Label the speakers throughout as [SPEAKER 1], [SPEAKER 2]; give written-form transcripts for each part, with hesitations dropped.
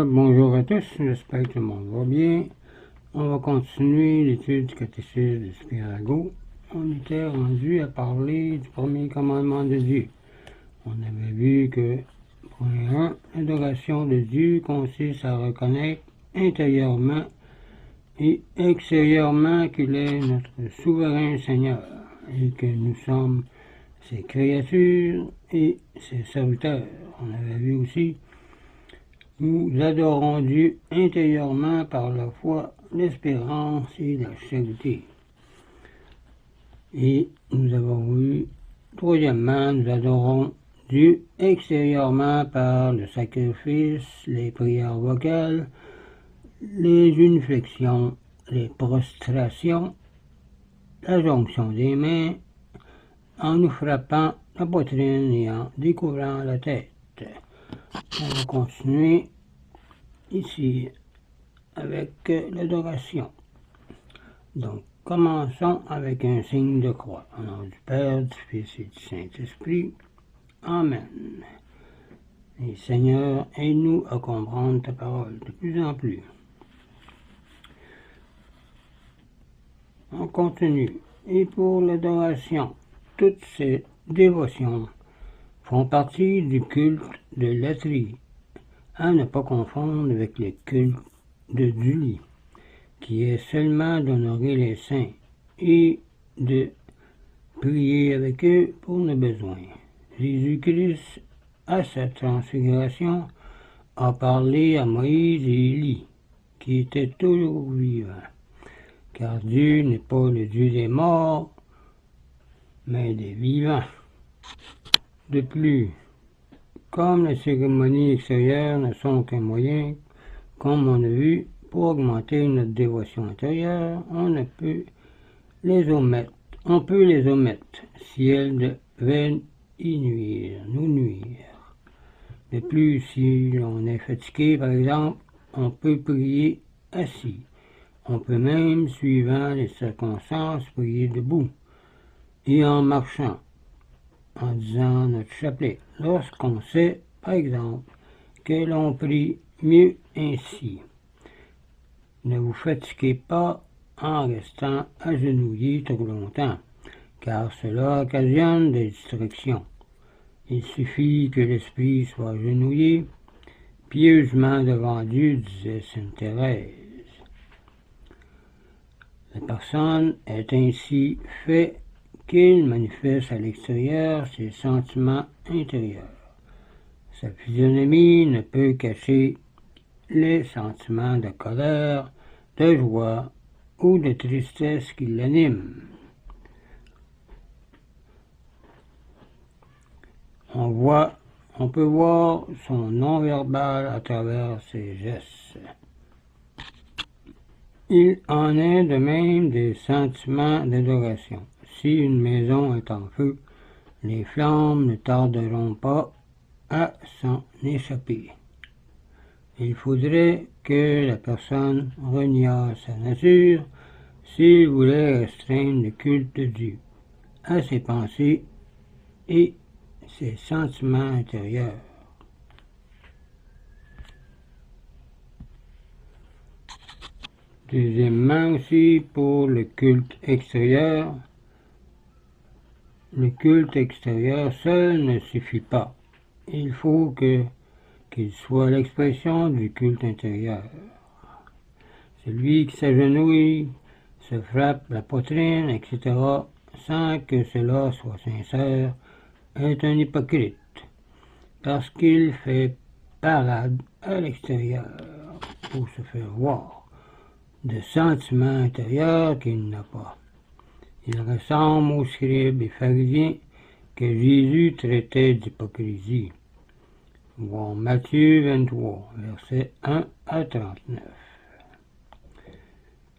[SPEAKER 1] Bonjour à tous, j'espère que tout le monde va bien. On va continuer l'étude du catéchisme de Spirago. On était rendu à parler du premier commandement de Dieu. On avait vu que, point 1, l'adoration de Dieu consiste à reconnaître intérieurement et extérieurement qu'il est notre souverain Seigneur et que nous sommes ses créatures et ses serviteurs. On avait vu aussi nous adorons Dieu intérieurement par la foi, l'espérance et la charité. Et nous avons vu, troisièmement, nous adorons Dieu extérieurement par le sacrifice, les prières vocales, les uniflexions, les prostrations, la jonction des mains, en nous frappant la poitrine et en découvrant la tête. On va continuer ici avec l'adoration. Donc, commençons avec un signe de croix. Au nom du Père, du Fils et du Saint-Esprit. Amen. Et Seigneur, aide-nous à comprendre ta parole de plus en plus. On continue. Et pour l'adoration, toutes ces dévotions font partie du culte de latrie, à ne pas confondre avec le culte de Dulie, qui est seulement d'honorer les saints et de prier avec eux pour nos besoins. Jésus-Christ, à sa transfiguration, a parlé à Moïse et Élie, qui étaient toujours vivants, car Dieu n'est pas le Dieu des morts, mais des vivants. De plus, comme les cérémonies extérieures ne sont qu'un moyen, comme on a vu, pour augmenter notre dévotion intérieure, on peut les omettre si elles devaient nous nuire. De plus, si l'on est fatigué, par exemple, on peut prier assis. On peut même, suivant les circonstances, prier debout et en marchant, en disant notre chapelet, lorsqu'on sait, par exemple, que l'on prie mieux ainsi. Ne vous fatiguez pas en restant agenouillé trop longtemps, car cela occasionne des distractions. Il suffit que l'esprit soit agenouillé, pieusement devant Dieu, disait sainte Thérèse. La personne est ainsi fait qu'il manifeste à l'extérieur ses sentiments intérieurs. Sa physionomie ne peut cacher les sentiments de colère, de joie ou de tristesse qui l'animent. On peut voir son non-verbal à travers ses gestes. Il en est de même des sentiments d'adoration. Si une maison est en feu, les flammes ne tarderont pas à s'en échapper. Il faudrait que la personne reniât sa nature s'il voulait restreindre le culte de Dieu à ses pensées et ses sentiments intérieurs. Deuxièmement aussi, pour le culte extérieur seul ne suffit pas. Il faut qu'il soit l'expression du culte intérieur. Celui qui s'agenouille, se frappe la poitrine, etc., sans que cela soit sincère, est un hypocrite, parce qu'il fait parade à l'extérieur pour se faire voir de sentiments intérieurs qu'il n'a pas. Il ressemble aux scribes et pharisiens que Jésus traitait d'hypocrisie. Voir Matthieu 23, versets 1 à 39.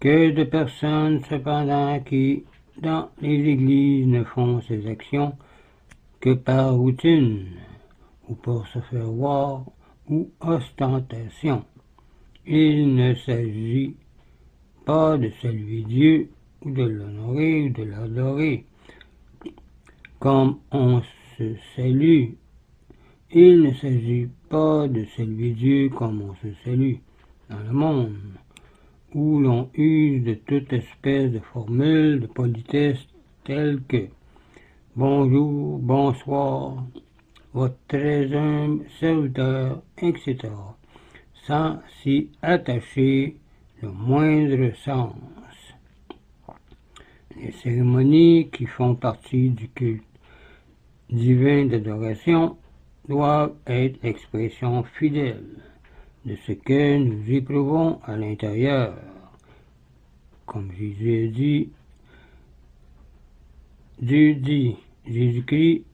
[SPEAKER 1] Que de personnes, cependant, qui, dans les églises, ne font ces actions que par routine, ou pour se faire voir, ou ostentation. Il ne s'agit pas de saluer Dieu, ou de l'honorer, ou de l'adorer, comme on se salue, Il ne s'agit pas de saluer Dieu comme on se salue dans le monde, où l'on use de toute espèce de formules de politesse telles que bonjour, bonsoir, votre très humble serviteur, etc., sans s'y attacher le moindre sens. Les cérémonies qui font partie du culte divin d'adoration doivent être l'expression fidèle de ce que nous éprouvons à l'intérieur. Comme Jésus a dit, Dieu dit, Jésus-Christ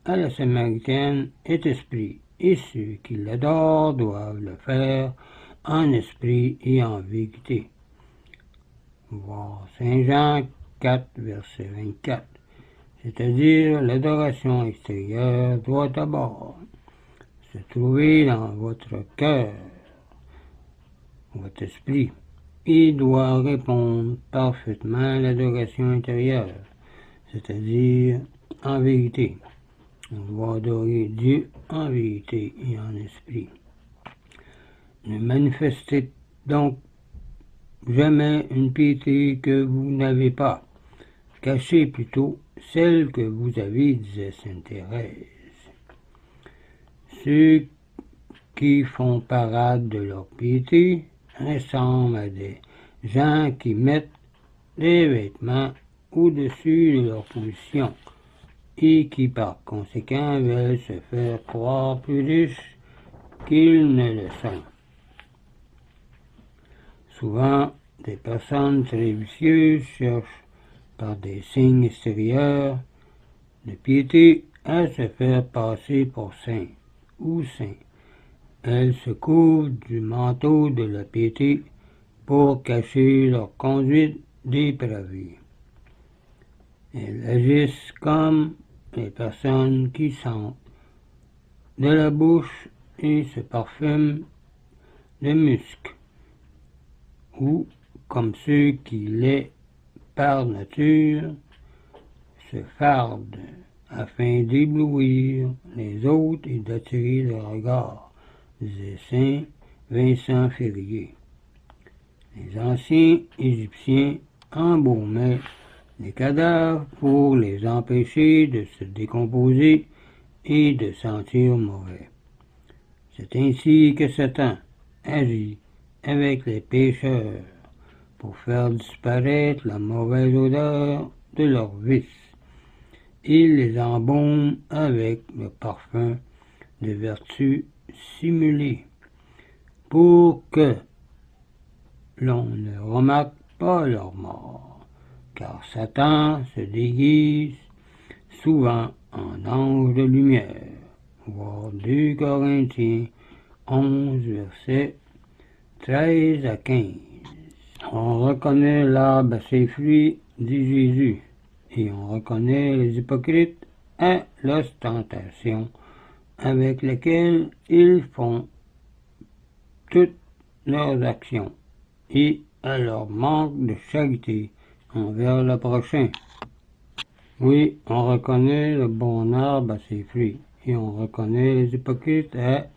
[SPEAKER 1] à la Samaritaine est esprit, et ceux qui l'adorent doivent le faire en esprit et en vérité. Voir Saint Jean 4, verset 24. C'est-à-dire l'adoration extérieure doit d'abord se trouver dans votre cœur, votre esprit, et doit répondre parfaitement à l'adoration intérieure, c'est-à-dire en vérité. On doit adorer Dieu en vérité et en esprit. Ne manifestez donc jamais une piété que vous n'avez pas. Cachez plutôt celle que vous avez, disait sainte Thérèse. Ceux qui font parade de leur piété ressemblent à des gens qui mettent des vêtements au-dessus de leur position et qui par conséquent veulent se faire croire plus riches qu'ils ne le sont. Souvent, des personnes très vicieuses cherchent par des signes extérieurs de piété à se faire passer pour saints ou saints. Elles se couvrent du manteau de la piété pour cacher leur conduite dépravée. Elles agissent comme les personnes qui sentent de la bouche et se parfument de musc, ou comme ceux qui l'est par nature, se fardent afin d'éblouir les autres et d'attirer le regard, disait saint Vincent Ferrier. Les anciens Égyptiens embaumaient les cadavres pour les empêcher de se décomposer et de sentir mauvais. C'est ainsi que Satan agit avec les pécheurs pour faire disparaître la mauvaise odeur de leurs vices. Il les embaume avec le parfum de vertu simulée pour que l'on ne remarque pas leur mort, car Satan se déguise souvent en ange de lumière. Voir 2 Corinthiens 11, versets 13 à 15. On reconnaît l'arbre à ses fruits, dit Jésus, et on reconnaît les hypocrites à l'ostentation avec laquelle ils font toutes leurs actions et à leur manque de charité envers le prochain. Oui, on reconnaît le bon arbre à ses fruits, et on reconnaît les hypocrites à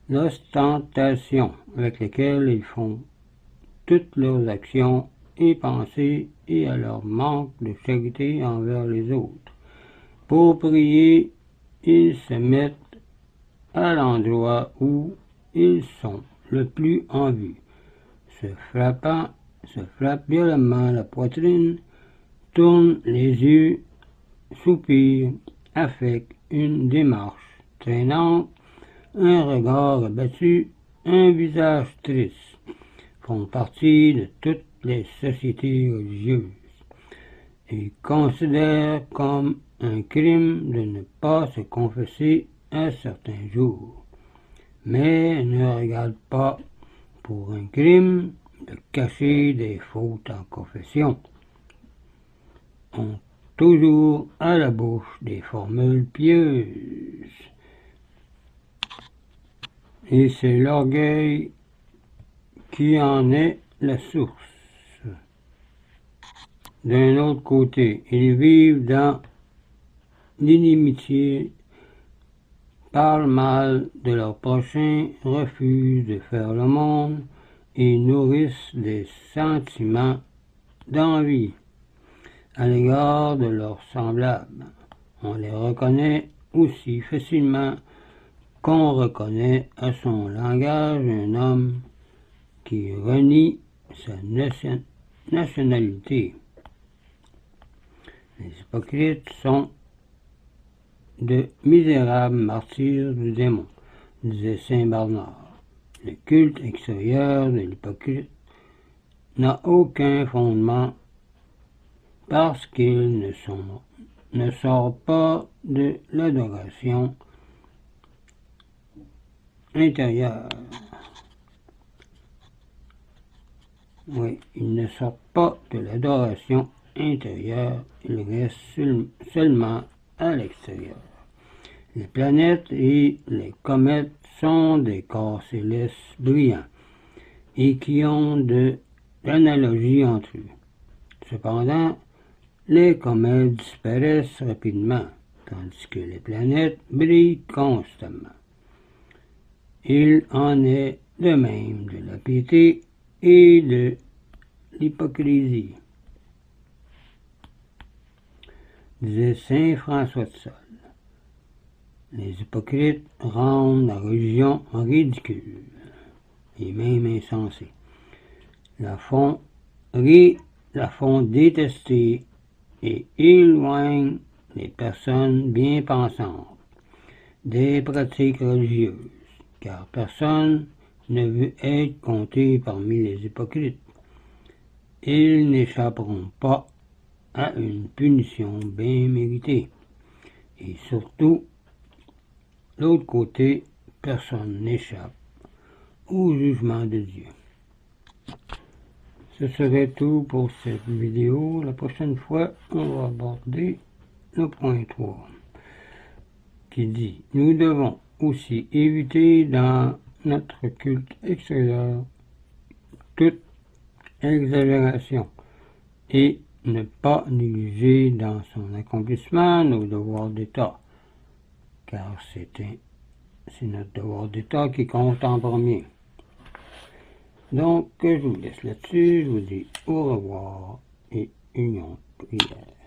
[SPEAKER 1] l'ostentation avec laquelle ils font toutes leurs actions et pensées et à leur manque de charité envers les autres. Pour prier, ils se mettent à l'endroit où ils sont le plus en vue, se frappent violemment la poitrine, tournent les yeux, soupirent, affectent une démarche traînante, un regard abattu, un visage triste, font partie de toutes les sociétés religieuses et considèrent comme un crime de ne pas se confesser à certains jours, mais ne regardent pas pour un crime de cacher des fautes en confession. Ont toujours à la bouche des formules pieuses. Et c'est l'orgueil qui en est la source. D'un autre côté, ils vivent dans l'inimitié parlent mal de leur prochain, refusent de faire le monde et nourrissent des sentiments d'envie à l'égard de leurs semblables. On les reconnaît aussi facilement qu'on reconnaît à son langage un homme qui renie sa nationalité. Les hypocrites sont de misérables martyrs du démon, disait saint Bernard. Le culte extérieur de l'hypocrite n'a aucun fondement parce qu'il ne sort pas de l'adoration intérieure. Oui, il ne sort pas de l'adoration intérieure, il reste seulement à l'extérieur. Les planètes et les comètes sont des corps célestes brillants et qui ont de l'analogie entre eux. Cependant, les comètes disparaissent rapidement, tandis que les planètes brillent constamment. Il en est de même de la piété et de l'hypocrisie, disait saint François de Sales. Les hypocrites rendent la religion ridicule et même insensée. La font détester et éloignent les personnes bien pensantes des pratiques religieuses, car personne ne veut être compté parmi les hypocrites. Ils n'échapperont pas à une punition bien méritée. Et surtout, l'autre côté, personne n'échappe au jugement de Dieu. Ce serait tout pour cette vidéo. La prochaine fois, on va aborder le point 3 qui dit « Nous devons aussi éviter dans notre culte extérieur toute exagération et ne pas négliger dans son accomplissement nos devoirs d'État, car c'est notre devoir d'État qui compte en premier. » Donc, je vous laisse là-dessus, je vous dis au revoir et union prière.